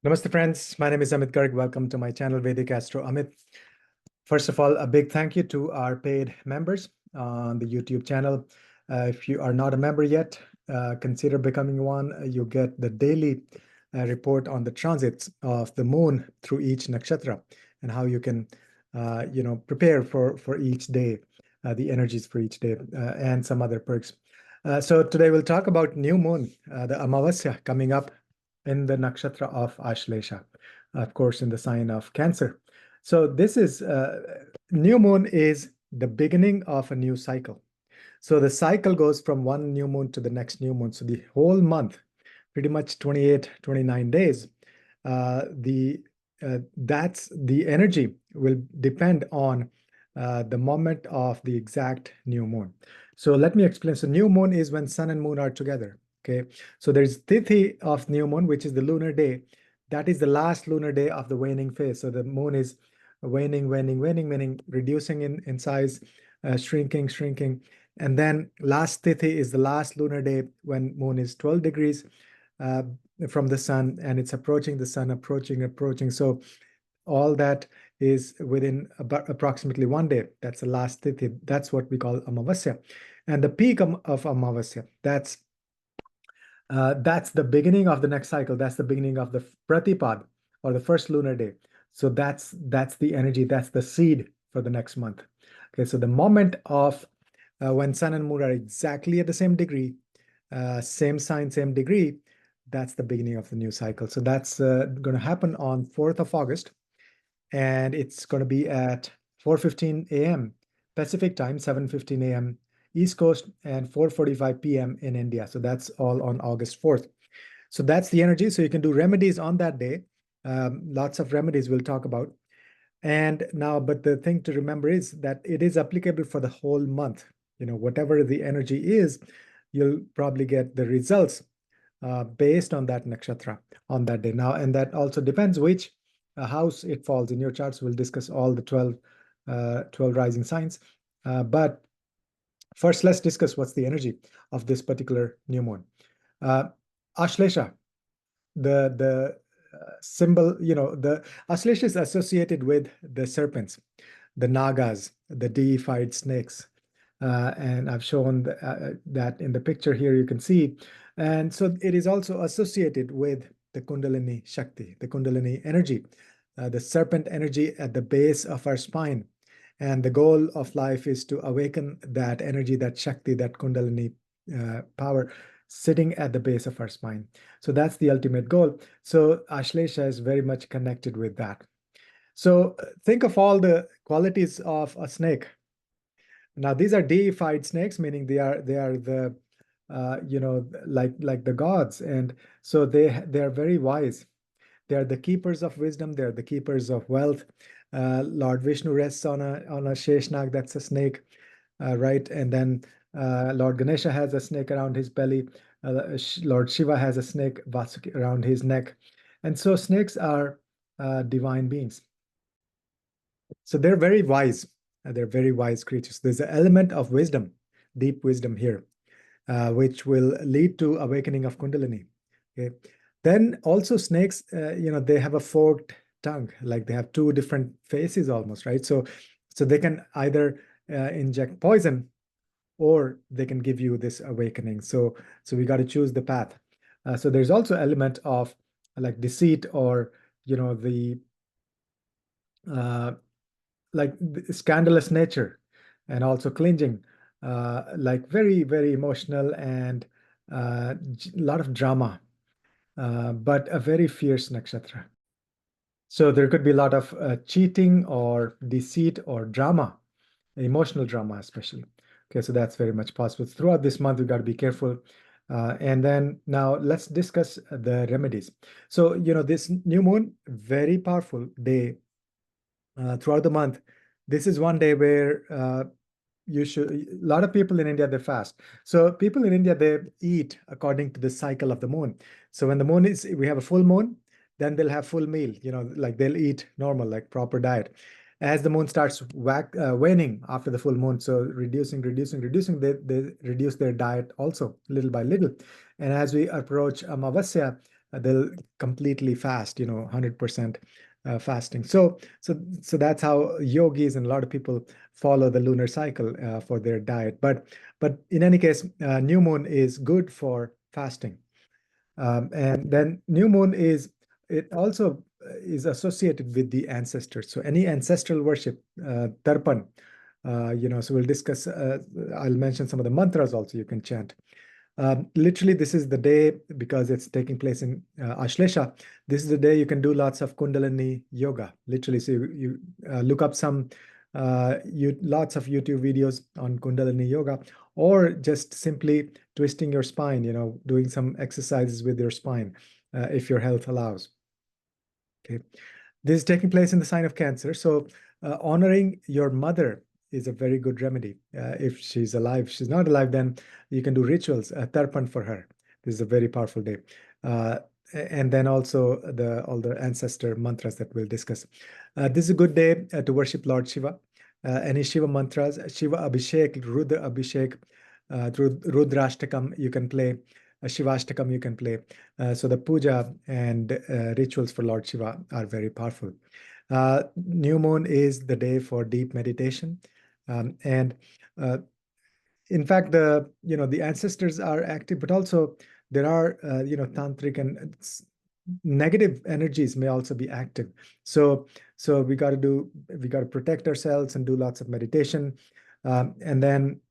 Namaste, friends. My name is Amit Garg. Welcome to my channel, Vedic Astro Amit. First of all, a big thank you to our paid members on the YouTube channel. If you are not a member yet, consider becoming one. You get the daily report on the transits of the moon through each nakshatra and how you can, prepare for each day, the energies for each day, and some other perks. So today we'll talk about new moon, the Amavasya coming up in the nakshatra of Ashlesha, of course, in the sign of Cancer. So this is new moon is the beginning of a new cycle. So the cycle goes from one new moon to the next new moon. So the whole month, pretty much 28, 29 days, the that's the energy will depend on the moment of the exact new moon. So let me explain. So new moon is when sun and moon are together. Okay. So there's Tithi of new moon, which is the lunar day. That is the last lunar day of the waning phase. So the moon is waning, reducing in size, shrinking, shrinking. And then last Tithi is the last lunar day when moon is 12 degrees uh, from the sun, and it's approaching the sun, approaching. So all that is within about approximately one day. That's the last Tithi. That's what we call Amavasya. And the peak of Amavasya, that's the beginning of the next cycle. That's the beginning of the Pratipad, or the first lunar day. So that's the energy. That's the seed for the next month. Okay, so the moment of when sun and moon are exactly at the same degree, same sign, same degree, that's the beginning of the new cycle. So that's going to happen on 4th of August, and it's going to be at 4:15 a.m. Pacific time, 7:15 a.m. East Coast, and 4:45 p.m. in India. So that's all on August 4th. So that's the energy. So you can do remedies on that day. Lots of remedies we'll talk about. And now, but the thing to remember is that it is applicable for the whole month. Whatever the energy is, you'll probably get the results based on that nakshatra on that day. Now, and that also depends which house it falls in your charts. We'll discuss all the 12 rising signs. But first, let's discuss what's the energy of this particular new moon. Ashlesha, the symbol, the Ashlesha is associated with the serpents, the nagas, the deified snakes. And I've shown that in the picture here, you can see. And so it is also associated with the Kundalini Shakti, the Kundalini energy, the serpent energy at the base of our spine. And the goal of life is to awaken that energy, that Shakti, that Kundalini power sitting at the base of our spine. So that's the ultimate goal. So Ashlesha is very much connected with that. So think of all the qualities of a snake. Now these are deified snakes, meaning they are the like the gods, and so they are very wise. They are the keepers of wisdom. They are the keepers of wealth. Lord Vishnu rests on a Sheshnag, that's a snake, right? And then Lord Ganesha has a snake around his belly. Lord Shiva has a snake Vasuki around his neck, and so snakes are divine beings. So they're very wise. They're very wise creatures. There's an element of wisdom, deep wisdom here, which will lead to awakening of Kundalini. Okay. Then also snakes, they have a forked tongue, like they have two different faces almost, right? So they can either inject poison, or they can give you this awakening. So we got to choose the path. So there's also element of like deceit, or the like scandalous nature, and also clinging, like very, very emotional, and a lot of drama, but a very fierce nakshatra. So there could be a lot of cheating or deceit or drama, emotional drama especially. Okay, so that's very much possible. Throughout this month, we've got to be careful. And then now let's discuss the remedies. So, this new moon, very powerful day throughout the month. This is one day where a lot of people in India, they fast. So people in India, they eat according to the cycle of the moon. So when the moon we have a full moon, then they'll have full meal, like they'll eat normal, like proper diet. As the moon starts waning after the full moon, so reducing, they reduce their diet also little by little. And as we approach Amavasya, they'll completely fast, 100% fasting. So that's how yogis and a lot of people follow the lunar cycle for their diet. But in any case, new moon is good for fasting. And then new moon it also is associated with the ancestors. So any ancestral worship, tarpan, so we'll discuss, I'll mention some of the mantras also you can chant. Literally, this is the day, because it's taking place in Ashlesha. This is the day you can do lots of Kundalini yoga. Literally, so you look up lots of YouTube videos on Kundalini yoga, or just simply twisting your spine, doing some exercises with your spine, if your health allows. Okay. This is taking place in the sign of Cancer. So honoring your mother is a very good remedy. If she's alive, if she's not alive, then you can do rituals, tarpan for her. This is a very powerful day. And then also all the ancestor mantras that we'll discuss. This is a good day to worship Lord Shiva. Any Shiva mantras, Shiva Abhishek, Rudra Abhishek, through Rudrashtakam you can play, Shivashtakam you can play. So the puja and rituals for Lord Shiva are very powerful. New moon is the day for deep meditation, and in fact, the ancestors are active, but also there are tantric and negative energies may also be active. So we got to protect ourselves and do lots of meditation, and then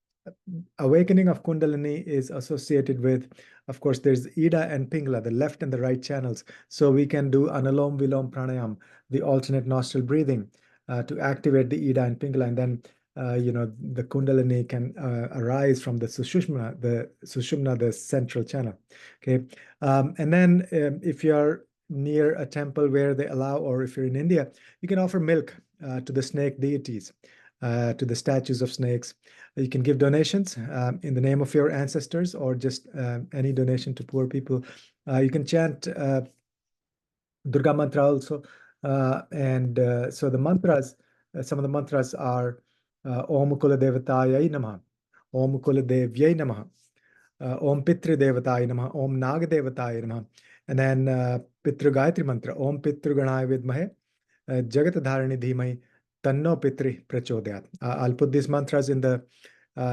awakening of Kundalini is associated with, of course, there's Ida and Pingala, the left and the right channels. So we can do Analom Vilom Pranayam, the alternate nostril breathing, to activate the Ida and Pingala, and then the Kundalini can arise from the Sushumna, the central channel. Okay, and then if you're near a temple where they allow, or if you're in India, you can offer milk to the snake deities, to the statues of snakes. You can give donations in the name of your ancestors, or just any donation to poor people. You can chant Durga mantra also. And so the mantras, some of the mantras are Om Kula Devatayai Namaha, Om Kula Devyai Namaha, Om Pitri Devataya Namaha, Om Naga Devataya Namaha. And then Pitru Gayatri mantra, Om Pitru Ganaya Vidmahe, Jagat Dharani Dhimai, Tanno Pitri Prachodayat. I'll put these mantras in the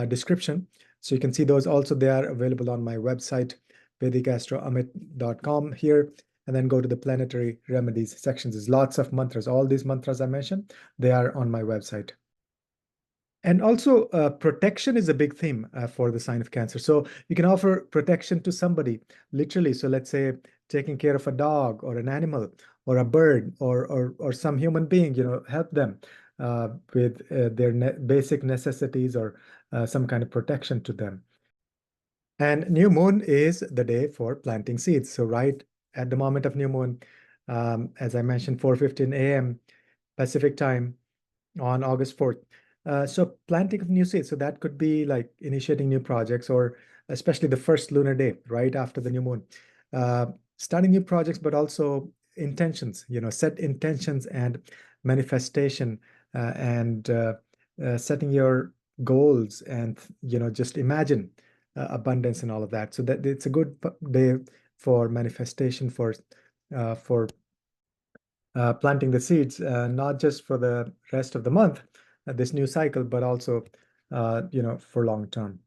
description, so you can see those also. They are available on my website, VedicAstroAmit.com here, and then go to the planetary remedies sections. There's lots of mantras. All these mantras I mentioned, they are on my website. And also, protection is a big theme for the sign of Cancer. So you can offer protection to somebody, literally. So let's say taking care of a dog or an animal or a bird or some human being, help them with their basic necessities, or some kind of protection to them. And new moon is the day for planting seeds. So right at the moment of new moon, as I mentioned, 4:15 a.m. Pacific time on August 4th. So planting of new seeds. So that could be like initiating new projects, or especially the first lunar day right after the new moon. Starting new projects, but also intentions, set intentions and manifestation, and setting your goals, and just imagine abundance and all of that. So that it's a good day for manifestation, for planting the seeds, not just for the rest of the month, this new cycle, but also for long term.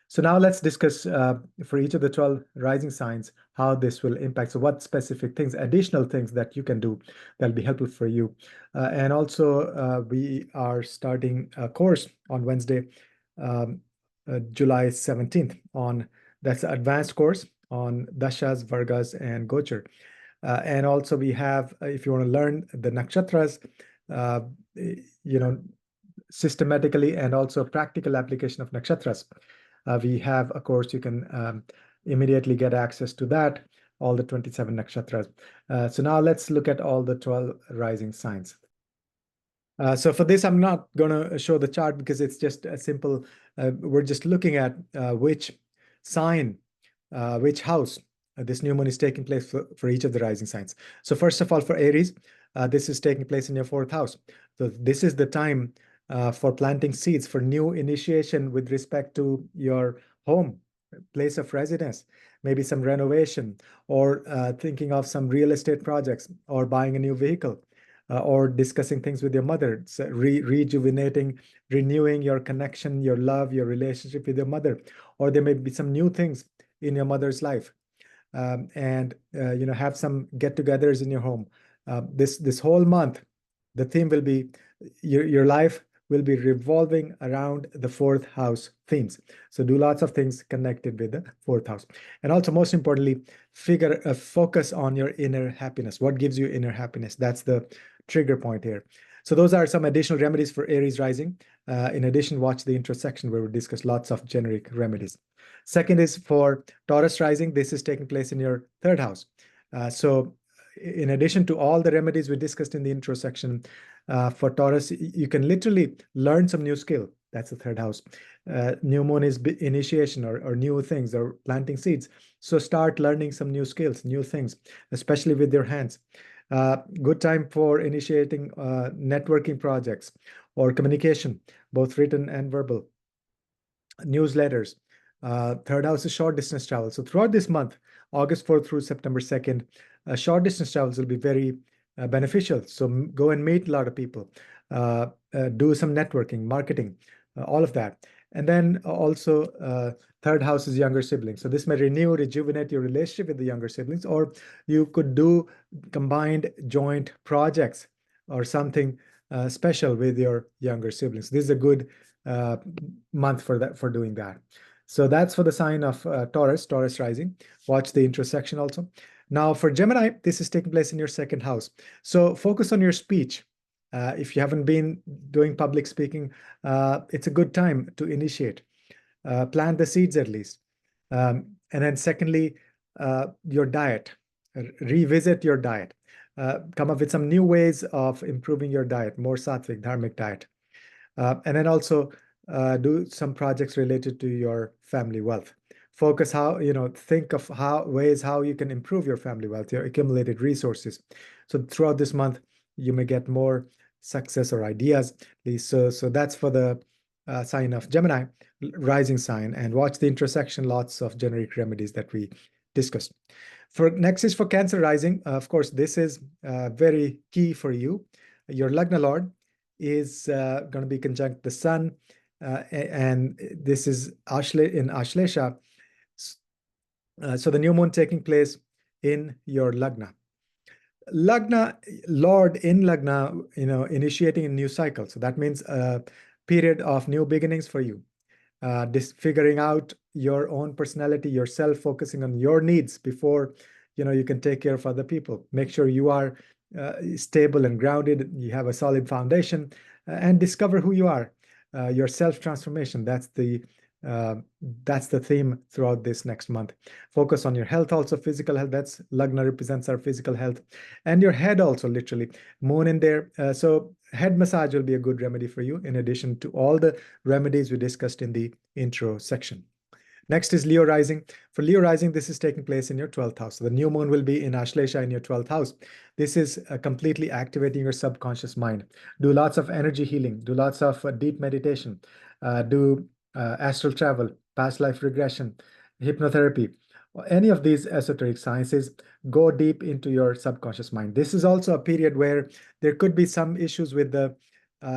So now let's discuss for each of the 12 rising signs how this will impact. So what specific things, additional things that you can do that'll be helpful for you. And also we are starting a course on Wednesday, July 17th that's an advanced course on Dashas, Vargas, and Gochar. And also we have, if you want to learn the nakshatras, systematically, and also practical application of nakshatras, we have a course. You can immediately get access to that, all the 27 nakshatras. So now let's look at all the 12 rising signs. So for this, I'm not going to show the chart because it's just a simple, we're just looking at which sign, which house this new moon is taking place for each of the rising signs. So first of all, for Aries, this is taking place in your 4th house. So this is the time for planting seeds for new initiation with respect to your home, place of residence. maybe some renovation, or thinking of some real estate projects, or buying a new vehicle, or discussing things with your mother. It's rejuvenating, renewing your connection, your love, your relationship with your mother. Or there may be some new things in your mother's life. And have some get-togethers in your home. This whole month, the theme will be your life will be revolving around the fourth house themes. So do lots of things connected with the fourth house. And also, most importantly, focus on your inner happiness. What gives you inner happiness? That's the trigger point here. So those are some additional remedies for Aries rising. In addition, watch the intro section where we discuss lots of generic remedies. Second is for Taurus rising. This is taking place in your third house. So in addition to all the remedies we discussed in the intro section, for Taurus, you can literally learn some new skill. That's the third house. New moon is initiation or new things or planting seeds. So start learning some new skills, new things, especially with your hands. Good time for initiating networking projects or communication, both written and verbal. Newsletters. Third house is short distance travel. So throughout this month, August 4th through September 2nd, short distance travels will be very beneficial. So go and meet a lot of people, do some networking, marketing, all of that. And then also third house is younger siblings. So this may rejuvenate your relationship with the younger siblings, or you could do combined joint projects or something special with your younger siblings. This is a good month for doing that. So that's for the sign of Taurus rising. Watch the intersection also. Now for Gemini, this is taking place in your second house. So focus on your speech. If you haven't been doing public speaking, it's a good time to initiate. Plant the seeds at least. And then secondly, your diet. Revisit your diet. Come up with some new ways of improving your diet, more sattvic, dharmic diet. And then also do some projects related to your family wealth. Focus think of ways how you can improve your family wealth, your accumulated resources. So throughout this month, you may get more success or ideas. So that's for the sign of Gemini, rising sign. And watch the intersection, lots of generic remedies that we discussed. Next is for Cancer rising. Of course, this is very key for you. Your Lagna Lord is going to be conjunct the sun, and this is in Ashlesha. So the new moon taking place in your Lagna. Lagna, Lord in Lagna, initiating a new cycle. So that means a period of new beginnings for you. Figuring out your own personality, yourself, focusing on your needs before you can take care of other people. Make sure you are stable and grounded, you have a solid foundation, and discover who you are. Your self-transformation, that's the theme throughout this next month. Focus on your health, also physical health. That's Lagna represents our physical health, and your head also, literally. Moon in there. So head massage will be a good remedy for you, in addition to all the remedies we discussed in the intro section. Next is Leo rising. For Leo rising, this is taking place in your 12th house. So the new moon will be in Ashlesha in your 12th house. This is completely activating your subconscious mind. Do lots of energy healing. Do lots of deep meditation. Do astral travel, past life regression, hypnotherapy. Any of these esoteric sciences, go deep into your subconscious mind. This is also a period where there could be some issues with the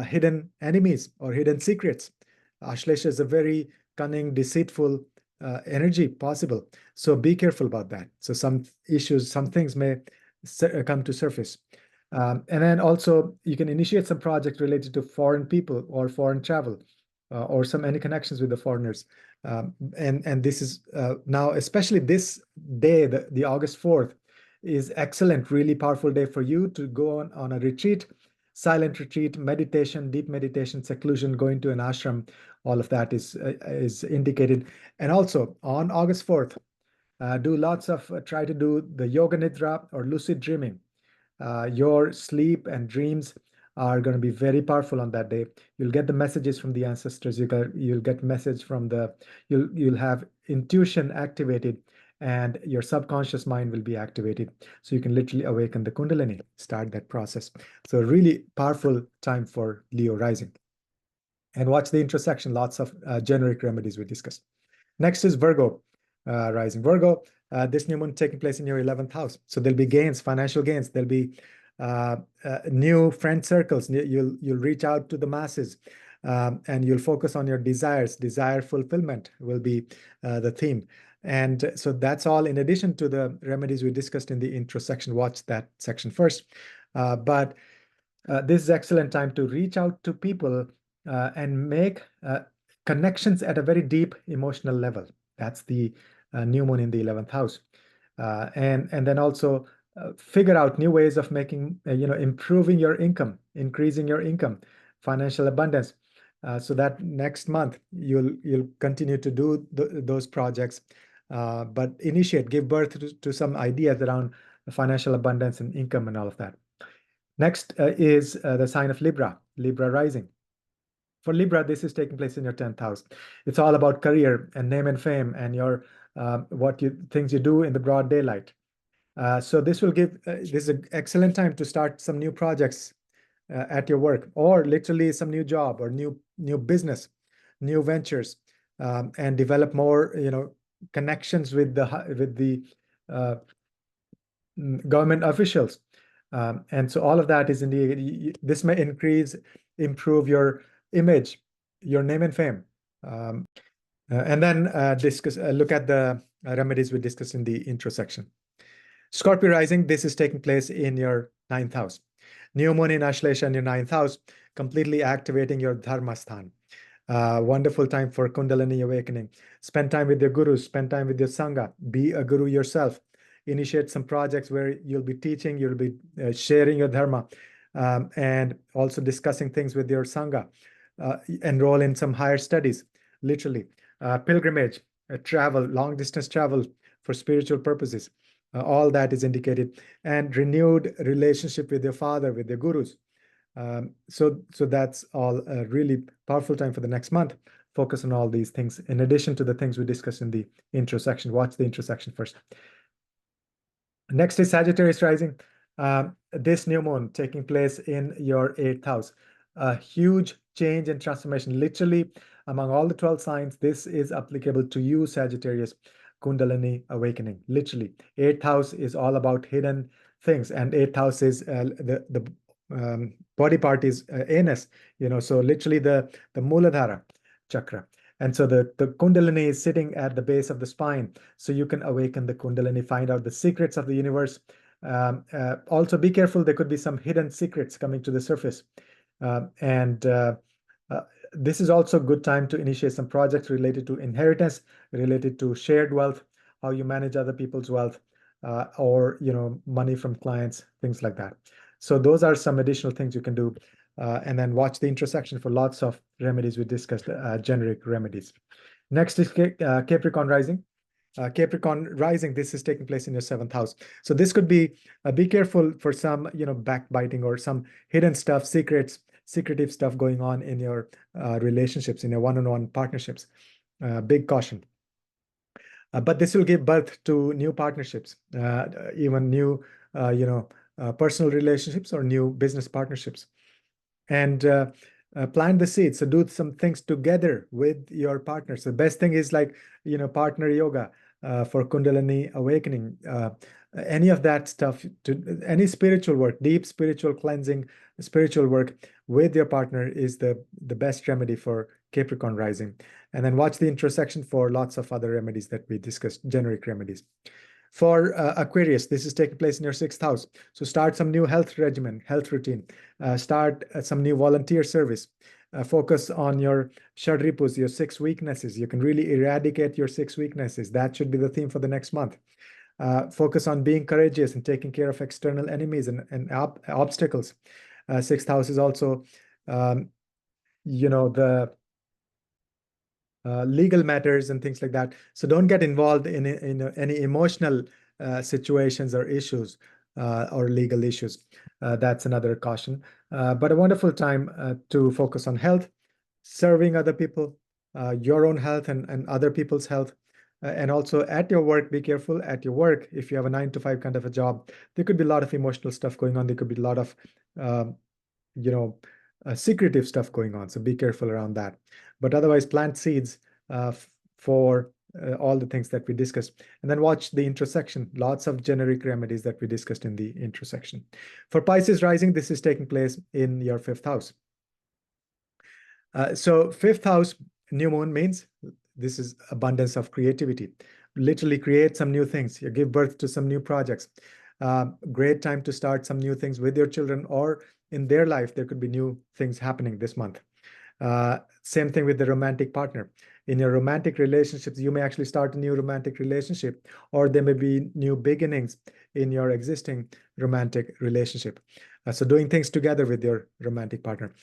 hidden enemies or hidden secrets. Ashlesha is a very cunning, deceitful energy possible. So be careful about that. So some issues, some things may come to surface. And then also you can initiate some project related to foreign people or foreign travel, or any connections with the foreigners. And this is now, especially this day, the August 4th, is excellent, really powerful day for you to go on a retreat, silent retreat, meditation, deep meditation, seclusion, going to an ashram. All of that is indicated. And also on August 4th, try to do the yoga nidra or lucid dreaming. Your sleep and dreams are going to be very powerful on that day. You'll get the messages from the ancestors. You'll get message from you'll have intuition activated, and your subconscious mind will be activated. So you can literally awaken the Kundalini, start that process. So really powerful time for Leo rising. And watch the intersection, lots of generic remedies we discussed. Next is Virgo rising. Virgo, this new moon taking place in your 11th house. So there'll be gains, financial gains. There'll be new friend circles. You'll reach out to the masses, and you'll focus on your desires. Desire fulfillment will be the theme. And so that's all in addition to the remedies we discussed in the intro section. Watch that section first. But this is excellent time to reach out to people and make connections at a very deep emotional level. That's the new moon in the 11th house. And then also figure out new ways of making, improving your income, increasing your income, financial abundance. So that next month you'll continue to do those projects, but give birth to some ideas around financial abundance and income and all of that. Next is the sign of Libra, Libra rising. For Libra, this is taking place in your 10th house. It's all about career and name and fame and your things you do in the broad daylight. So this is an excellent time to start some new projects at your work, or literally some new job or new business, new ventures, and develop more connections with the government officials. And so all of that is indeed, this may improve your image, your name and fame. And then look at the remedies we discussed in the intro section. Scorpio rising, this is taking place in your 9th house. New moon in Ashlesha in your 9th house, completely activating your dharmastan. Wonderful time for Kundalini awakening. Spend time with your gurus, spend time with your sangha, be a guru yourself. Initiate some projects where you'll be teaching, you'll be sharing your dharma, and also discussing things with your sangha. Enroll in some higher studies, literally. Pilgrimage, travel, long distance travel for spiritual purposes. All that is indicated. And renewed relationship with your father, with your gurus. So that's all a really powerful time for the next month. Focus on all these things, in addition to the things we discussed in the intro section. Watch the intro section first. Next is Sagittarius rising. This new moon taking place in your 8th house. A huge change and transformation. Literally, among all the 12 signs, this is applicable to you, Sagittarius. Kundalini awakening. Literally, 8th house is all about hidden things, and 8th house is the body part is anus. So literally the Muladhara chakra. And so the Kundalini is sitting at the base of the spine. So you can awaken the Kundalini, find out the secrets of the universe. Also be careful, there could be some hidden secrets coming to the surface. This is also a good time to initiate some projects related to inheritance, related to shared wealth, how you manage other people's wealth, or money from clients, things like that. So those are some additional things you can do. And then watch the intersection for lots of remedies we discussed, generic remedies. Next is Capricorn rising. Capricorn rising, this is taking place in your 7th house. So this could be careful for some backbiting or some hidden stuff, secretive stuff going on in your relationships, in your one-on-one partnerships. Big caution. But this will give birth to new partnerships, even new personal relationships or new business partnerships. And plant the seeds. So do some things together with your partner. So the best thing is partner yoga for Kundalini awakening. Any of that stuff, any spiritual work, deep spiritual cleansing, spiritual work with your partner is the best remedy for Capricorn rising. And then watch the intersection for lots of other remedies that we discussed, generic remedies. For Aquarius, this is taking place in your 6th house. So start some new health regimen, health routine. Start some new volunteer service. Focus on your Shadripus, your 6 weaknesses. You can really eradicate your 6 weaknesses. That should be the theme for the next month. Focus on being courageous and taking care of external enemies and obstacles. 6th house is also, the legal matters and things like that. So don't get involved in any emotional situations or issues or legal issues. That's another caution. But a wonderful time to focus on health, serving other people, your own health and other people's health. And also at your work, be careful at your work. If you have a 9 to 5 kind of a job, there could be a lot of emotional stuff going on. There could be a lot of, secretive stuff going on. So be careful around that. But otherwise, plant seeds for all the things that we discussed. And then watch the introspection, lots of generic remedies that we discussed in the introspection. For Pisces rising, this is taking place in your fifth house. So fifth house new moon means this is abundance of creativity. Literally create some new things. You give birth to some new projects. Great time to start some new things with your children or in their life. There could be new things happening this month. Same thing with the romantic partner. In your romantic relationships, you may actually start a new romantic relationship, or there may be new beginnings in your existing romantic relationship. So doing things together with your romantic partner.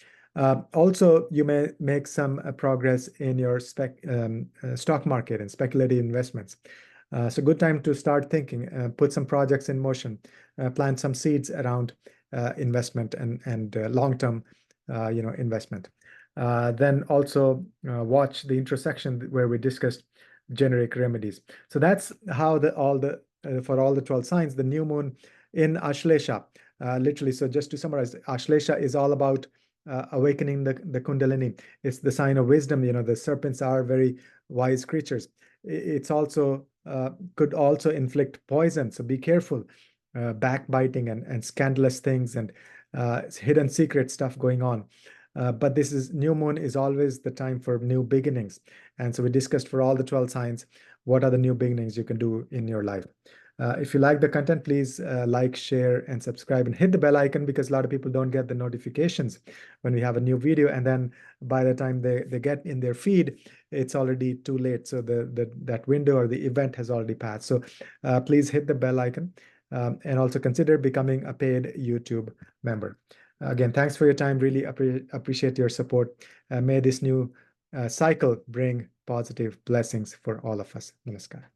Also, you may make some progress in your stock market and speculative investments. So good time to start thinking, put some projects in motion, plant some seeds around investment and long-term, investment. Then also watch the intersection where we discussed generic remedies. So that's how for all the 12 signs, the new moon in Ashlesha, literally. So just to summarize, Ashlesha is all about awakening the Kundalini. It's the sign of wisdom. The serpents are very wise creatures. It's also could also inflict poison. So be careful, backbiting and scandalous things and hidden secret stuff going on. But new moon is always the time for new beginnings. And so we discussed for all the 12 signs, what are the new beginnings you can do in your life. If you like the content, please like, share, and subscribe, and hit the bell icon, because a lot of people don't get the notifications when we have a new video. And then by the time they get in their feed, it's already too late. So that window or the event has already passed. So please hit the bell icon and also consider becoming a paid YouTube member. Again, thanks for your time. Really appreciate your support. May this new cycle bring positive blessings for all of us. Namaskar.